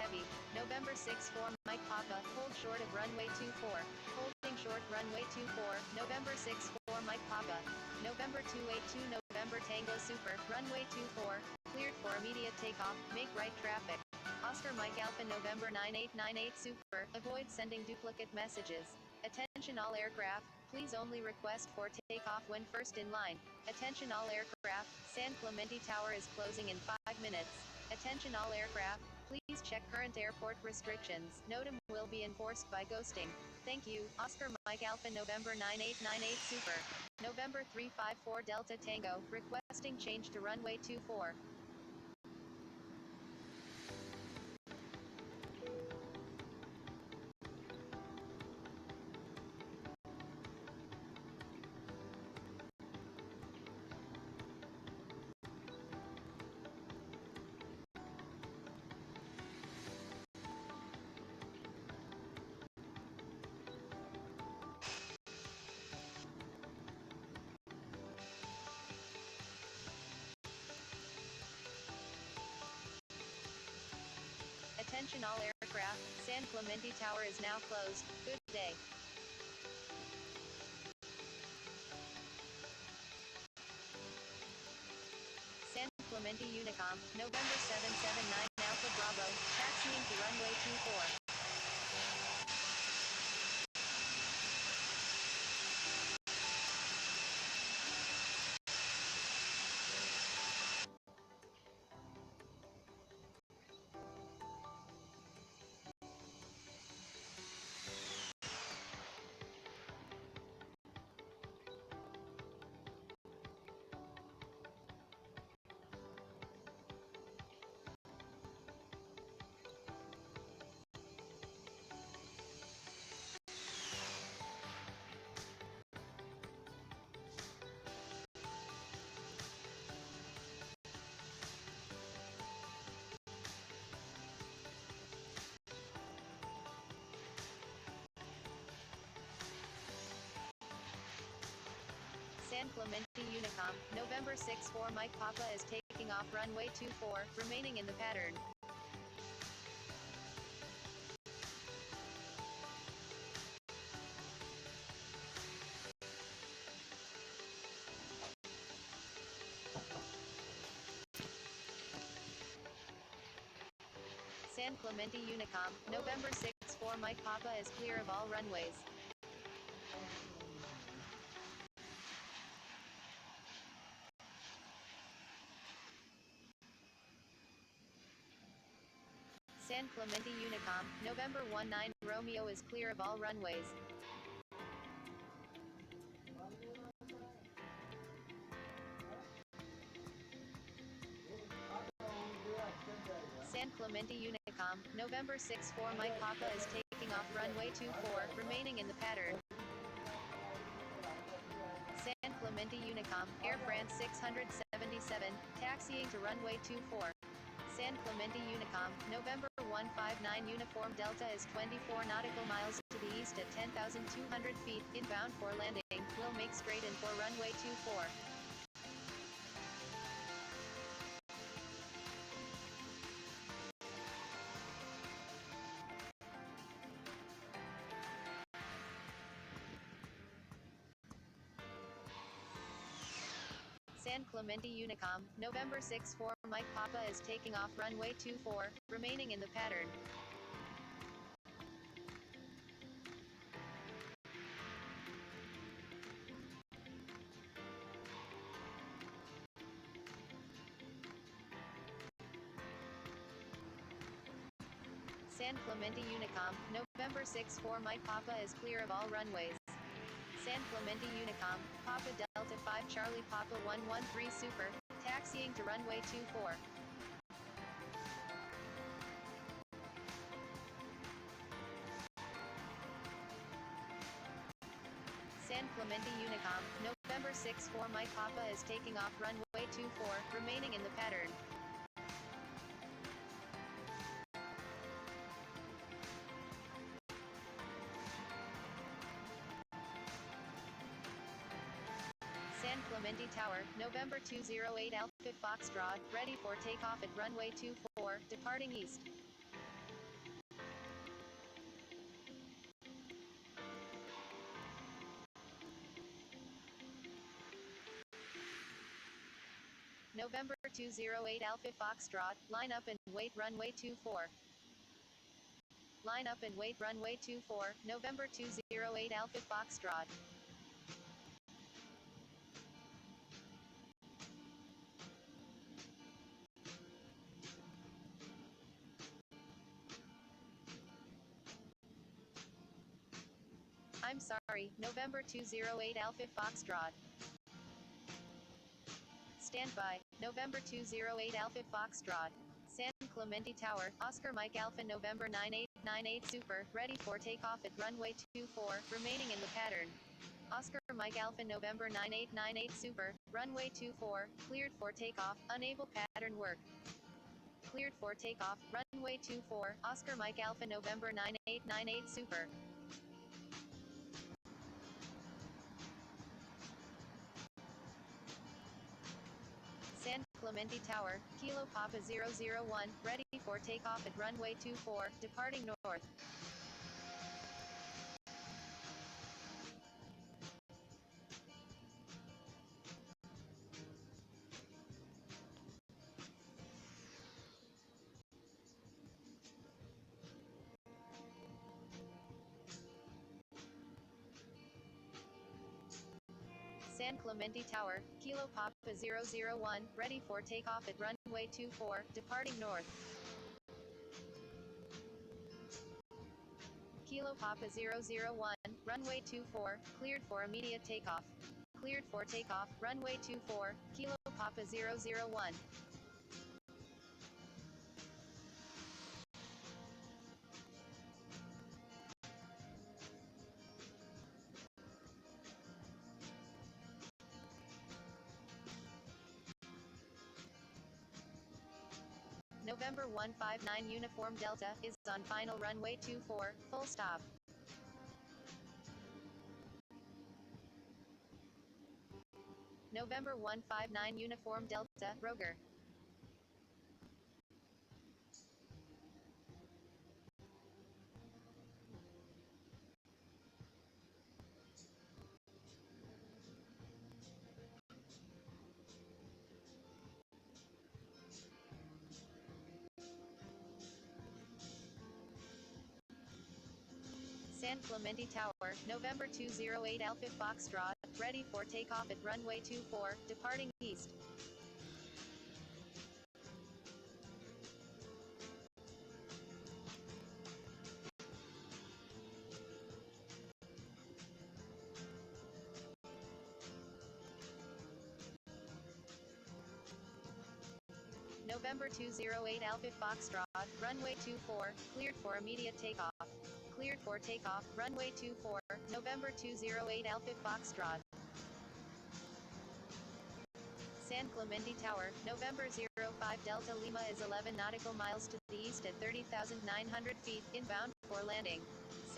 S1: Heavy. November 64 Mike Papa, hold short of runway 24. Holding short runway 24, November 64 Mike Papa. November 282 November Tango Super, runway 24, cleared for immediate takeoff, make right traffic. Oscar Mike Alpha November 9898 Super, avoid sending duplicate messages. Attention all aircraft, please only request for takeoff when first in line. Attention all aircraft, San Clemente Tower is closing in 5 minutes. Attention all aircraft, please check current airport restrictions. NOTAM will be enforced by ghosting. Thank you, Oscar Mike Alpha November 9898 Super. November 354 Delta Tango, requesting change to runway 24. Attention all aircraft, San Clemente Tower is now closed, good day. San Clemente Unicom, November 779 Alpha Bravo, taxiing to runway 24. San Clemente Unicom, November 64 Mike Papa is taking off runway 24, remaining in the pattern. San Clemente Unicom, November 64 Mike Papa is clear of all runways. San Clemente Unicom, November 19 Romeo is clear of all runways. San Clemente Unicom, November 64 Mike Papa is taking off runway 24, remaining in the pattern. San Clemente Unicom, Air France 677, taxiing to runway 24. San Clemente Unicom, November 159 Uniform Delta is 24 nautical miles to the east at 10,200 feet, inbound for landing, will make straight in for runway 24. San Clemente Unicom, November 6-4 Mike Papa is taking off runway 24, remaining in the pattern. San Clemente Unicom, November 6-4 Mike Papa is clear of all runways. San Clemente Unicom, Papa Delta 5 Charlie Papa 113 Super, taxiing to runway 24. San Clemente Unicom, November 6-4 Mike Papa is taking off runway 24, remaining in the pattern. San Clemente Tower, November 208 Alpha Foxtrot, ready for takeoff at runway 24, departing east. November 208 Alpha Foxtrot, line up and wait runway 24. Line up and wait runway 24, November 208 Alpha Foxtrot. I'm sorry, November 208 Alpha Foxtrot. Stand by, November 208 Alpha Foxtrot. San Clemente Tower, Oscar Mike Alpha November 9898 Super, ready for takeoff at runway 24, remaining in the pattern. Oscar Mike Alpha November 9898 Super, runway 24, cleared for takeoff, unable pattern work. Cleared for takeoff, runway 24, Oscar Mike Alpha November 9898 Super. San Clemente Tower, Kilo Papa 001, ready for takeoff at runway 24, departing north. San Clemente Tower, Kilo Papa 001, ready for takeoff at runway 24, departing north. Kilo Papa 001, runway 24, cleared for immediate takeoff. Cleared for takeoff, runway 24, Kilo Papa 001. November 159 Uniform Delta is on final runway 24, full stop. November 159 Uniform Delta, Roger. San Clemente Tower, November 208 Alpha Foxtrot, ready for takeoff at runway 24, departing east. November 208 Alpha Foxtrot, runway 24, cleared for immediate takeoff. Cleared for takeoff, runway 24, November 208 Alpha Foxtrot. San Clemente Tower, November 05 Delta Lima is 11 nautical miles to the east at 30,900 feet, inbound for landing.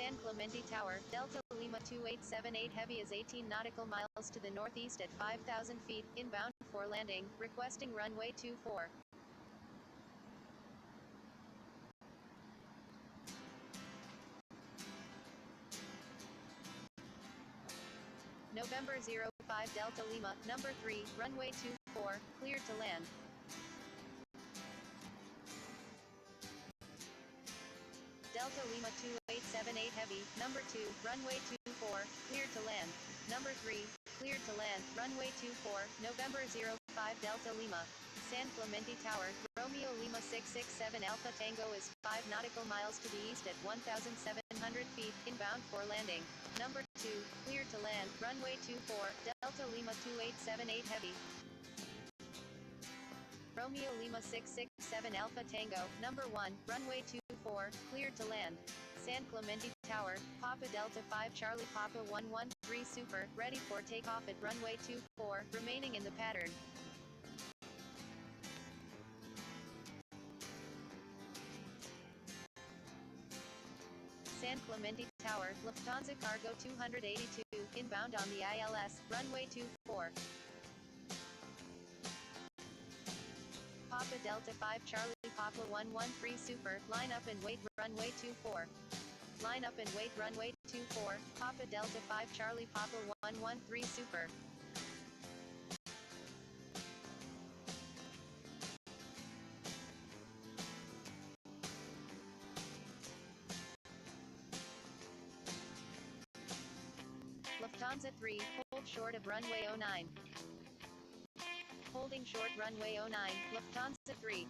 S1: San Clemente Tower, Delta Lima 2878 Heavy is 18 nautical miles to the northeast at 5,000 feet, inbound for landing, requesting runway 24. November 05 Delta Lima, number 3, runway 24, cleared to land. Delta Lima 2878 Heavy, number 2, runway 24, cleared to land. Number 3, cleared to land, runway 24, November 05 Delta Lima. San Clemente Tower, Romeo Lima 667 Alpha Tango is 5 nautical miles to the east at 1,700 feet, inbound for landing. Number 2, cleared to land, runway 24, Delta Lima 2878 Heavy. Romeo Lima 667 Alpha Tango, number 1, runway 24, cleared to land. San Clemente Tower, Papa Delta 5 Charlie Papa 113 Super, ready for takeoff at runway 24, remaining in the pattern. San Clemente Tower, Lufthansa Cargo 282, inbound on the ILS, runway 24. Papa Delta 5 Charlie Papa 113 Super, line up and wait runway 24. Line up and wait runway 24, Papa Delta 5 Charlie Papa 113 Super. Lufthansa 3, hold short of runway 09. Holding short runway 09, Lufthansa 3.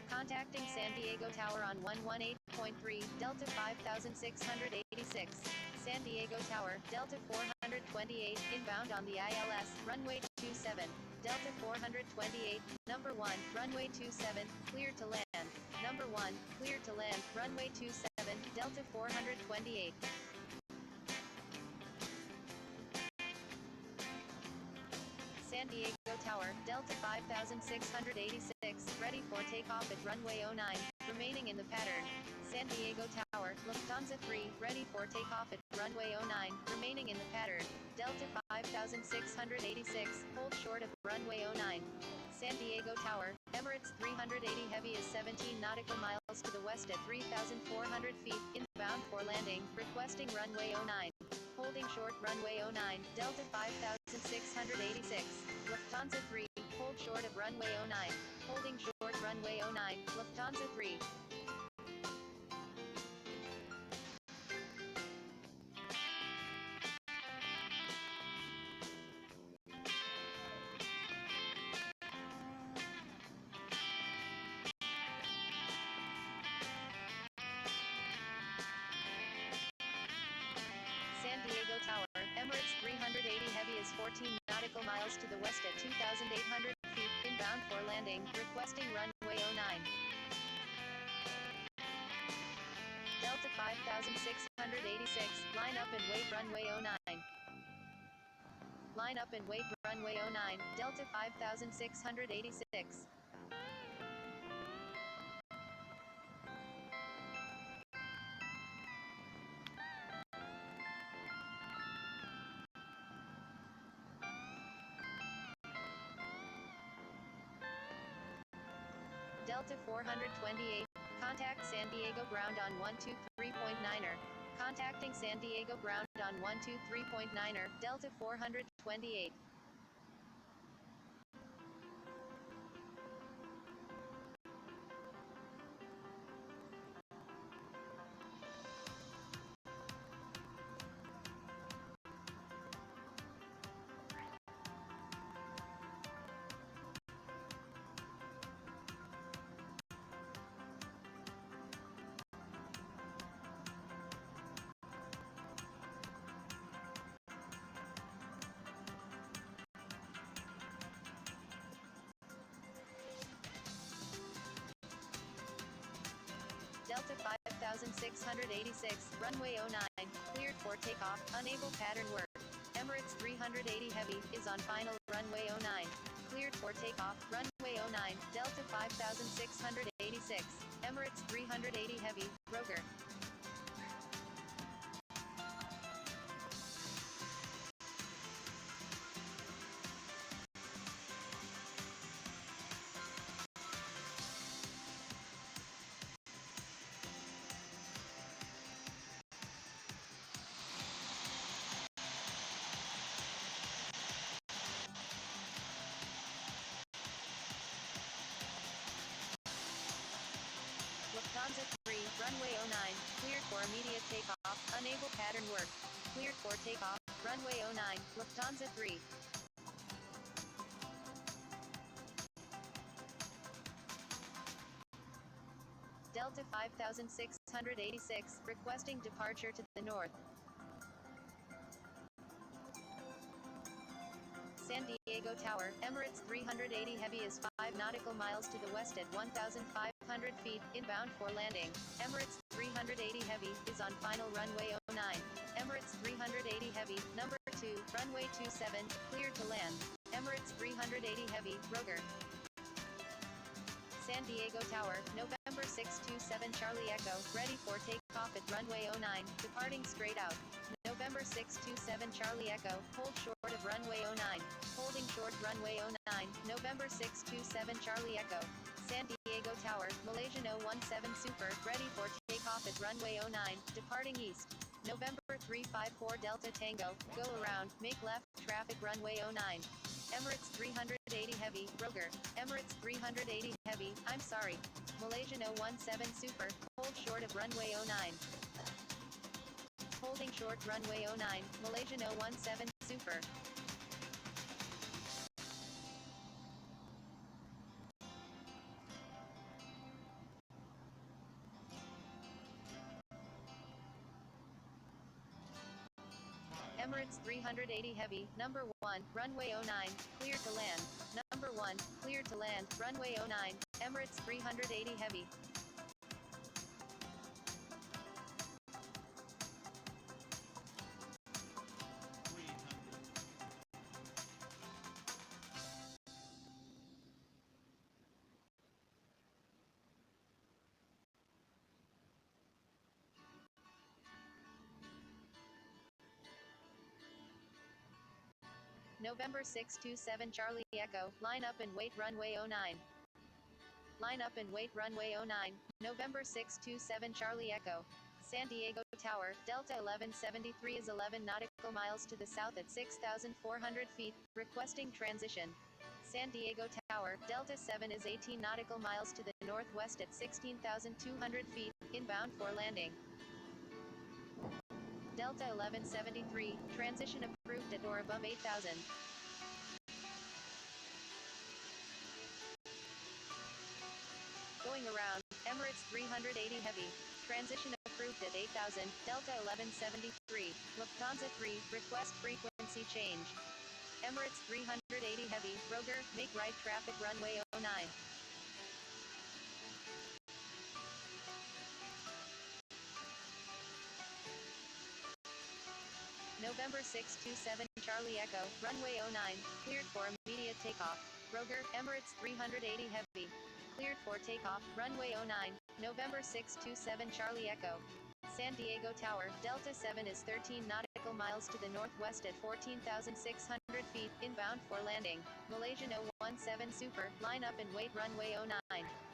S1: Contacting San Diego Tower on 118.3, Delta 5686. San Diego Tower, Delta 428, inbound on the ILS, runway 27. Delta 428, number 1, runway 27, cleared to land. Number 1, cleared to land, runway 27, Delta 428. San Diego Tower, Delta 5686, ready for takeoff at runway 09, remaining in the pattern. San Diego Tower, Lufthansa 3, ready for takeoff at runway 09, remaining in the pattern. Delta 5686, hold short of runway 09. San Diego Tower, Emirates 380 Heavy is 17 nautical miles to the west at 3,400 feet, inbound for landing, requesting runway 09. Holding short runway 09, Delta 5686. Lufthansa 3, hold short of runway 09. Holding short runway 09, Lufthansa 3. San Diego Tower, Emirates 380 Heavy is 14 nautical miles to the west at 2,800 feet, inbound for landing, requesting runway 09. Delta 5686, line up and wait runway 09. Line up and wait runway 09, Delta 5686. Delta 428, contact San Diego ground on 123.9er. Contacting San Diego ground on 123.9er, Delta 428. 5686, runway 09, cleared for takeoff, unable pattern work. Emirates 380 Heavy is on final, runway 09, cleared for takeoff, runway 09, Delta 5686, Emirates 380 Heavy, Roger. Lufthansa 3, runway 09, cleared for immediate takeoff, unable pattern work. Cleared for takeoff, runway 09, Lufthansa 3. Delta 5686, requesting departure to the north. San Diego Tower, Emirates 380 Heavy is 5 nautical miles to the west at 1,500 feet, inbound for landing. Emirates 380 Heavy is on final, runway 09. Emirates 380 Heavy, number 2, runway 27, cleared to land. Emirates 380 Heavy, Roger. San Diego Tower, November 627 Charlie Echo, ready for takeoff at runway 09, departing straight out. November 627 Charlie Echo, hold short of runway 09. Holding short runway 09, November 627 Charlie Echo. San Diego Tower, Malaysian 017 Super, ready for takeoff at runway 09, departing east. November 354 Delta Tango, go around, make left, traffic runway 09. Emirates 380 Heavy, Roger. Emirates 380 Heavy, I'm sorry. Malaysian 017 Super, hold short of runway 09. Holding short runway 09, Malaysian 017 Super. Emirates 380 Heavy, number 1, runway 09, cleared to land. Number 1, cleared to land, runway 09, Emirates 380 Heavy. November 627 Charlie Echo, line up and wait runway 09. Line up and wait runway 09, November 627 Charlie Echo. San Diego Tower, Delta 1173 is 11 nautical miles to the south at 6,400 feet, requesting transition. San Diego Tower, Delta 7 is 18 nautical miles to the northwest at 16,200 feet, inbound for landing. Delta 1173, transition approved at or above 8,000. Going around, Emirates 380 Heavy, transition approved at 8,000, Delta 1173, Lufthansa 3, request frequency change. Emirates 380 Heavy, Roger, make right traffic runway 09. November 627 Charlie Echo, runway 09, cleared for immediate takeoff. Roger, Emirates 380 Heavy, cleared for takeoff, runway 09, November 627 Charlie Echo. San Diego Tower, Delta 7 is 13 nautical miles to the northwest at 14,600 feet, inbound for landing. Malaysian 017 Super, line up and wait runway 09.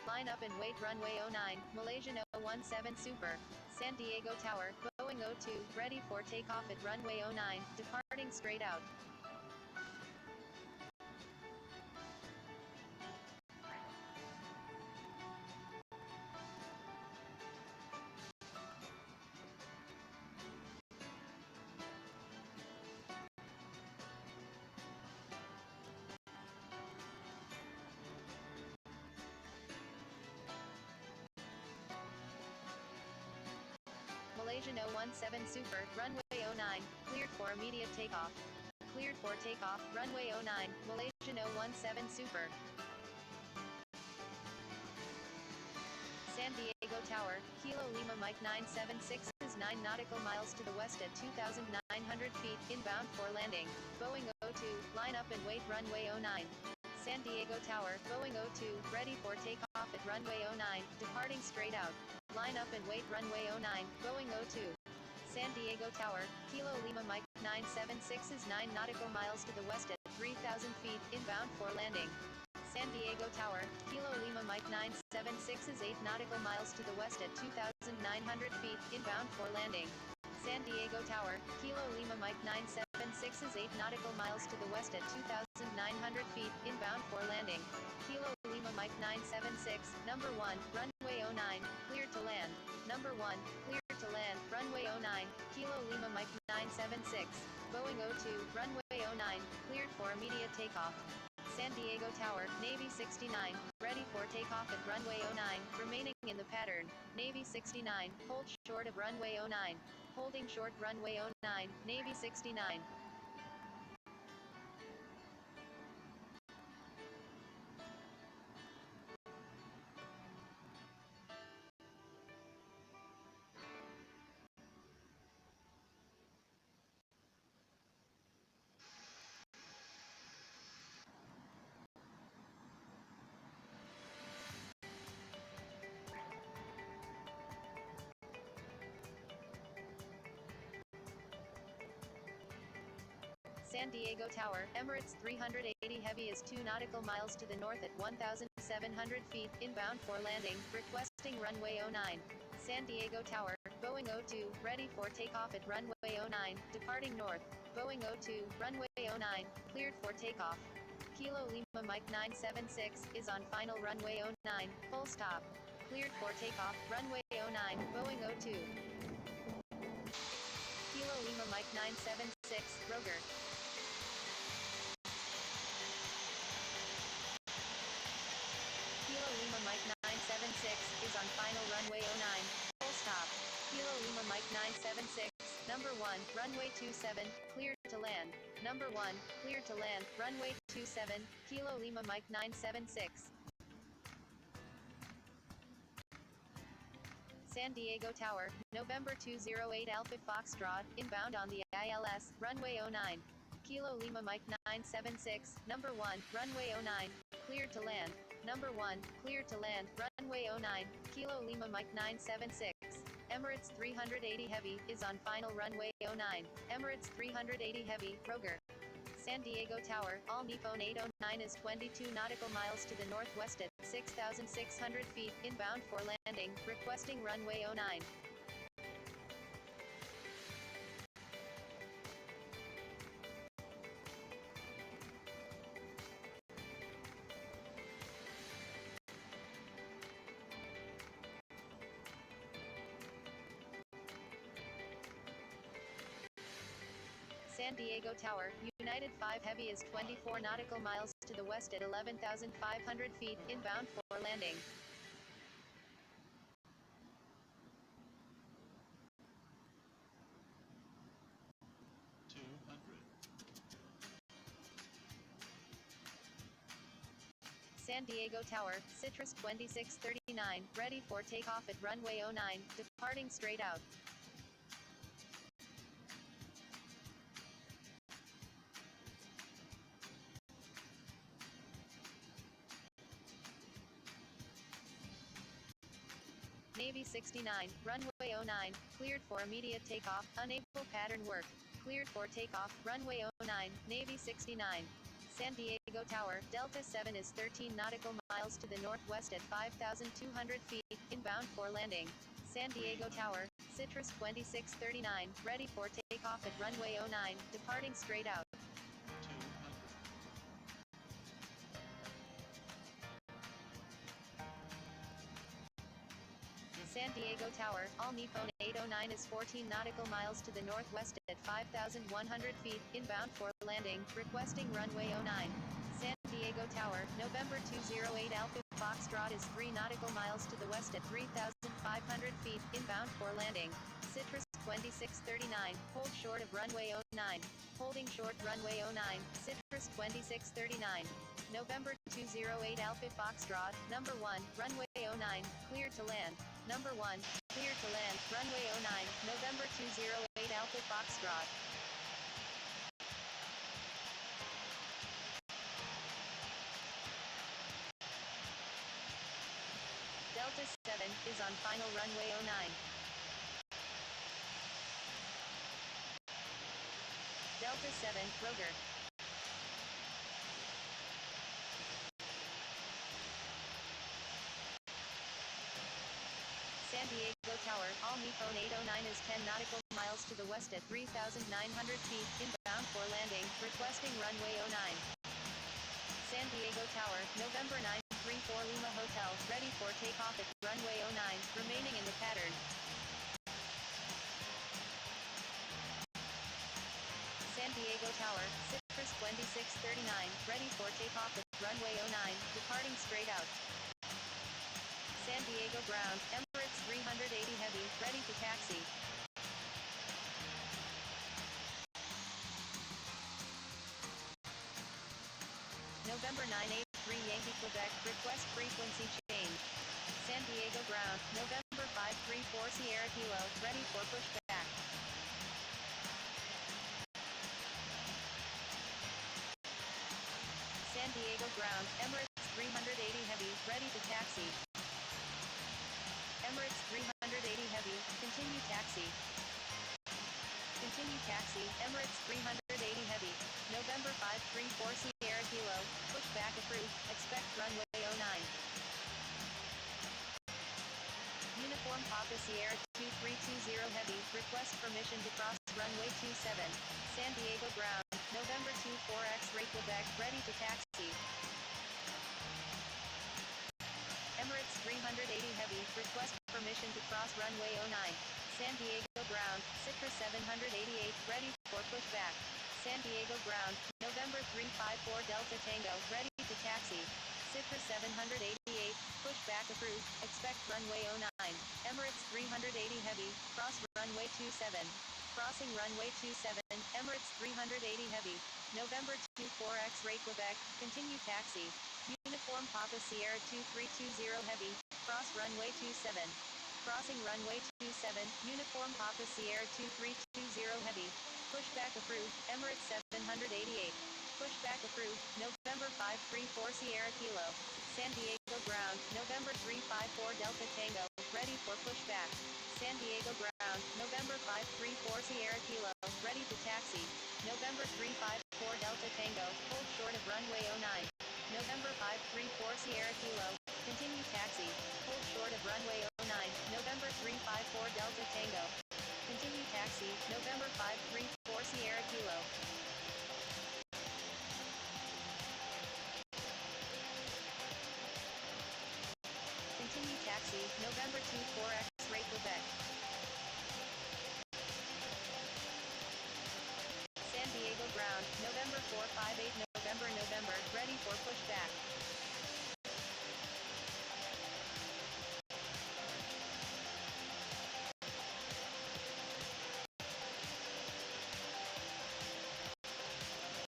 S1: Line up and wait runway 09, Malaysian 017 Super. San Diego Tower, Boeing 02, ready for takeoff at runway 09, departing straight out. Malaysian 017 Super, runway 09, cleared for immediate takeoff. Cleared for takeoff, runway 09, Malaysian 017 Super. San Diego Tower, Kilo Lima Mike 976 is 9 nautical miles to the west at 2,900 feet, inbound for landing. Boeing 02, line up and wait runway 09. San Diego Tower, Boeing 02, ready for takeoff at runway 09, departing straight out. Line up and wait runway 09, Boeing 02. San Diego Tower, Kilo Lima Mike 976 is 9 nautical miles to the west at 3,000 feet, inbound for landing. San Diego Tower, Kilo Lima Mike 976 is 8 nautical miles to the west at 2,900 feet, inbound for landing. San Diego Tower, Kilo Lima Mike 976 is 8 nautical miles to the west at 2,900 feet, inbound for landing. Kilo Lima Mike 976, number 1, runway 09, cleared to land. Number 1, cleared to land, runway 09, Kilo Lima Mike 976. Boeing 02, runway 09, cleared for immediate takeoff. San Diego Tower, Navy 69, ready for takeoff at runway 09, remaining in the pattern. Navy 69, hold short of runway 09. Holding short runway 09, Navy 69. San Diego Tower, Emirates 380 Heavy is 2 nautical miles to the north at 1,700 feet, inbound for landing, requesting runway 09. San Diego Tower, Boeing 02, ready for takeoff at runway 09, departing north. Boeing 02, runway 09, cleared for takeoff. Kilo Lima Mike 976 is on final runway 09, full stop. Cleared for takeoff, runway 09, Boeing 02. Kilo Lima Mike 976, Roger. Kilo Lima Mike 976 is on final runway 09, full stop. Kilo Lima Mike 976, number 1, runway 27, cleared to land. Number 1, cleared to land, runway 27, Kilo Lima Mike 976. San Diego Tower, November 208 Alpha Foxtrot, inbound on the ILS, runway 09. Kilo Lima Mike 976, number 1, runway 09, cleared to land. Number 1, cleared to land, runway 09, Kilo Lima Mike 976. Emirates 380 Heavy is on final runway 09. Emirates 380 Heavy, Roger. San Diego Tower, All Nippon 809 is 22 nautical miles to the northwest at 6,600 feet, inbound for landing, requesting runway 09. San Diego Tower, United 5 Heavy is 24 nautical miles to the west at 11,500 feet, inbound for landing. San Diego Tower, Citrus 2639, ready for takeoff at runway 09, departing straight out. Navy 69, runway 09, cleared for immediate takeoff, unable pattern work. Cleared for takeoff, runway 09, Navy 69. San Diego Tower, Delta 7 is 13 nautical miles to the northwest at 5,200 feet, inbound for landing. San Diego Tower, Citrus 2639, ready for takeoff at runway 09, departing straight out. San Diego Tower, All Nippon 809 is 14 nautical miles to the northwest at 5,100 feet, inbound for landing, requesting runway 09. San Diego Tower, November 208 Alpha Foxtrot is 3 nautical miles to the west at 3,500 feet, inbound for landing. Citrus 2639, hold short of runway 09. Holding short runway 09, Citrus 2639. November 208 Alpha Foxtrot, number 1, runway 09, cleared to land. Number 1, clear to land, runway 09, November 208 Alpha Foxtrot. Delta 7 is on final runway 09. Delta 7, Roger. San Diego Tower, all Nippon 809 is 10 nautical miles to the west at 3,900 feet, inbound for landing, requesting runway 09. San Diego Tower, November 934 Lima Hotel, ready for takeoff at runway 09, remaining in the pattern. San Diego Tower, Citrus 2639, ready for takeoff at runway 09, departing straight out. San Diego ground, Emirates 380 Heavy, ready to taxi. November 983 Yankee Quebec, request frequency change. San Diego ground, November 534 Sierra Kilo, ready for pushback. San Diego ground, Emirates 380 Heavy, ready to taxi. Emirates 380 Heavy, continue taxi. Continue taxi, Emirates 380 Heavy, November 534 Sierra Kilo, pushback approved, expect runway 09. Uniform Papa Sierra 2320 Heavy, request permission to cross runway 27, San Diego ground, November 24 X-ray Quebec, ready to taxi. Emirates 380 Heavy, request permission to cross runway 09. San Diego ground, Citrus 788, ready for pushback. San Diego ground, November 354 Delta Tango, ready to taxi. Citrus 788, pushback approved, expect runway 09. Emirates 380 Heavy, cross runway 27. Crossing runway 27, Emirates 380 Heavy, November 24 X-ray Quebec, continue taxi. Uniform Papa Sierra 2320 Heavy, cross runway 27. Crossing runway 27, Uniform Papa Sierra 2320 Heavy, pushback approved, Emirates 788. Pushback approved, November 534 Sierra Kilo. San Diego ground, November 354 Delta Tango, ready for pushback. San Diego ground, November 534 Sierra Kilo, ready to taxi. November 354 Delta Tango, hold short of runway 09. November 534 Sierra Kilo, continue taxi, hold short of runway 09. November 354 Delta Tango, continue taxi, November 534 Sierra Kilo. Continue taxi, November 24 X-ray Quebec. San Diego ground, November 458 November, ready for pushback.